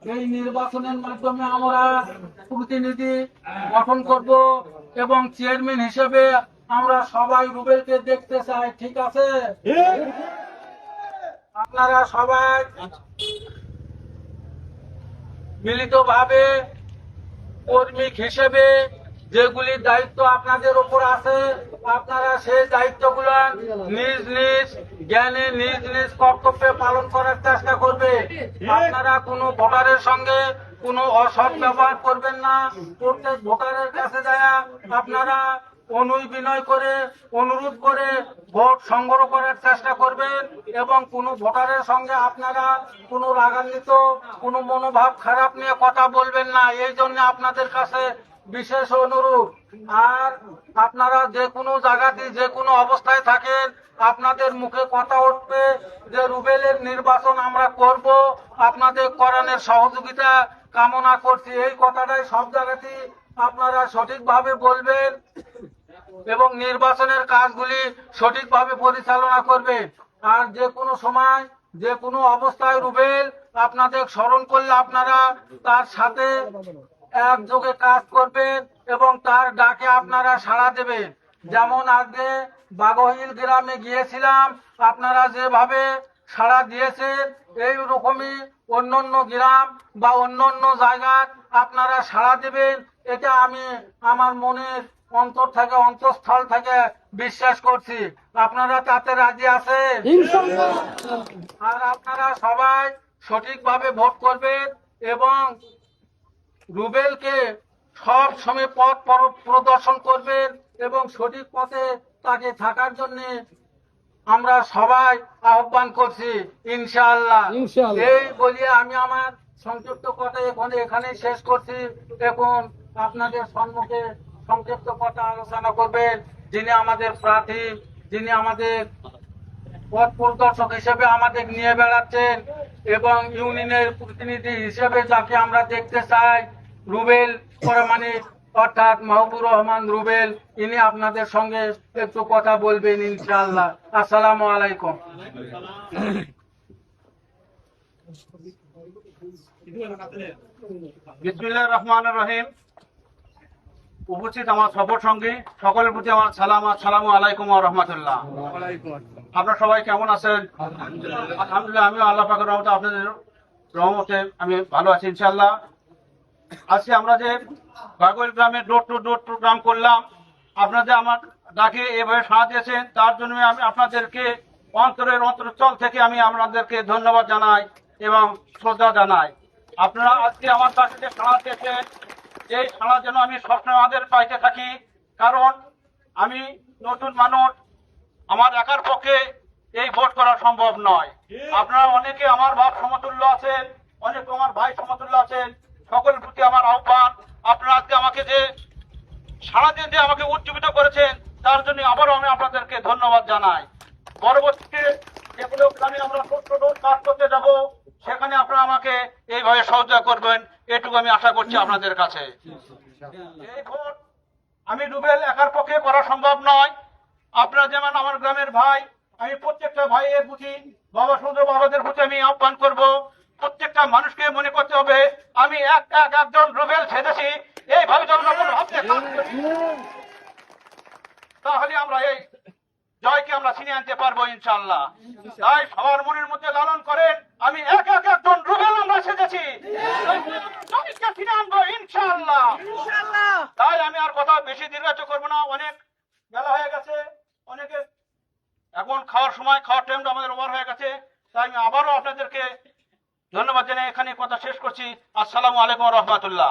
এই নির্বাচনের মাধ্যমে আমরা প্রতিনিধি গঠন করব এবং চেয়ারম্যান হিসেবে আমরা সবাই রুবেলকে দেখতে চাই, ঠিক আছে? আপনারা সবাই মিলিতভাবে কর্মী হিসেবে যেগুলি দায়িত্ব আপনাদের উপর আছে, আপনারা সেই দায়িত্বগুলো নিজ নিজ জ্ঞানে নিজ নিজ কর্তব্যে পালন করার চেষ্টা করবে। আপনারা কোনো ভোটারের সঙ্গে কোনো অসৎ ব্যবহার করবেন না। প্রত্যেক ভোটারের কাছে যায় আপনারা বিনয় করে অনুরোধ করে ভোট সংগ্রহ করার চেষ্টা করবেন এবং কোনো ভোটারের সঙ্গে আপনারা কোনো রাগান্বিত কোনো মনোভাব খারাপ নিয়ে কথা বলবেন না। এই জন্য আপনাদের কাছে বিশেষ অনুরোধ। আর আপনারা যে কোনো জায়গাতে যে কোনো অবস্থায় থাকেন, আপনাদের মুখে কথা উঠবে যে রুবেলের নির্বাচন আমরা করব, আপনাদের করানোর সহযোগিতা কামনা করছি। এই কথাটাই সব জায়গাতেই আপনারা সঠিকভাবে বলবেন এবং নির্বাচনের কাজগুলি সঠিকভাবে পরিচালনা করবে। আর যে কোনো সময় যে কোনো অবস্থায় রুবেল আপনাদের স্মরণ করলে আপনারা তার সাথে একযোগে কাজ করবেন এবং তার ডাকে আপনারা সাড়া দেবেন। যেমন আগে বাগহিল গ্রামে গিয়েছিলাম, আপনারা যেভাবে সাড়া দিয়েছেন এই রকমই অন্যান্য গ্রাম বা অন্যান্য জায়গায় আপনারা সাড়া দেবেন, এটা আমি আমার মনের অন্তর থেকে অন্তঃস্থল থেকে বিশ্বাস করছি। আপনারা তাতে রাজি আছেন? আর আপনারা সবাই সঠিকভাবে ভোট করবেন এবং রুবেলকে সব সময় পথ প্রদর্শন করবেন এবং সঠিক পথে তাকে থাকার জন্য আমরা সবাই আহ্বান করছি ইনশাআল্লাহ। এই বলিয়ে আমি আমার সংক্ষিপ্ত কথা এখানে শেষ করছি। এখন আপনাদের সম্মুখে সংক্ষিপ্ত কথা আলোচনা করবেন যিনি আমাদের প্রার্থী, যিনি আমাদের পথ প্রদর্শক হিসেবে আমাদের নিয়ে বেড়াচ্ছেন এবং ইউনিয়নের প্রতিনিধি হিসেবে যাকে আমরা দেখতে চাই, রুবেল পরামানিক অর্থাৎ মাহবুবুর রহমান রুবেল, ইনি আপনাদের সঙ্গে একটু কথা বলবেন ইনশাআল্লাহ। আসসালামু আলাইকুম। বিসমিল্লাহির রহমানির রহিম। উপস্থিত আমার সফর সঙ্গে সকলের প্রতি আমার সালাম, আসসালামু আলাইকুম ওয়া রাহমাতুল্লাহ। আপনারা সবাই কেমন আছেন? আলহামদুলিল্লাহ, আমিও আল্লাহ পাকের রহমতে আপনাদের রহমতে আমি ভালো আছি ইনশাআল্লাহ। আজকে আমরা যে বাগৈল গ্রামে ডোর টু ডোর প্রোগ্রাম করলাম, আপনাদের আমার ডাকে এভাবে সাড়া দিয়েছেন, তার জন্য আমি আপনাদেরকে অন্তরের অন্তরস্থল থেকে আমি আপনাদেরকে ধন্যবাদ জানাই এবং শ্রদ্ধা জানাই। আপনারা আজকে আমার ডাকে যে সাড়া দিয়েছেন, এই সাড়া যেন আমি সবসময় আমাদের পাইতে থাকি, কারণ আমি নতুন মানুষ, আমার একার পক্ষে এই ভোট করা সম্ভব নয়। আপনারা অনেকে আমার বাপ সমতুল্য আছেন, অনেকে আমার ভাই সমতুল্য আছেন, সকলের প্রতি আমার আহ্বান, আপনারা আজকে আমাকে যে সারা দিন যে আমাকে উজ্জীবিত করেছেন তার জন্য আবারও আমি আপনাদেরকে ধন্যবাদ জানাই। পরবর্তীতে যেগুলো আমি আমরা ছোট্ট কাজ করতে যাব সেখানে আপনারা আমাকে এইভাবে সহযোগিতা করবেন, এটুকু আমি আশা করছি আপনাদের কাছে। এই ভোট আমি রুবেল একার পক্ষে করা সম্ভব নয়। আপনারা যেমন আমার গ্রামের ভাই, আমি প্রত্যেকটা ভাইয়ের প্রতি, বাবা সুন্দর বাবাদের প্রতি আমি আহ্বান করব, প্রত্যেকটা মানুষকে মনে করতে হবে আমি একজন রুবেল ছেড়েছি, এইভাবে তাহলে আমরা এই জয়কে আমরা ছিনিয়ে আনতে পারবো ইনশাআল্লাহ। তাই সবার মনের মধ্যে লালন করেন আমি একজন রুবেল আমরা সেজেছি, জয়কে ছিনিয়ে আনবো ইনশাআল্লাহ। তাই আমি আর কথা বেশি দীর্ঘায়িত করবো না, অনেক বেলা হয়ে গেছে, অনেকে এখন খাওয়ার সময়, খাওয়ার টাইমটা আমাদের ওভার হয়ে গেছে। তাই আমি আবারও আপনাদেরকে ধন্যবাদ জানাই এখানে কথা শেষ করছি। আসসালামু আলাইকুম ওয়া রাহমাতুল্লাহ।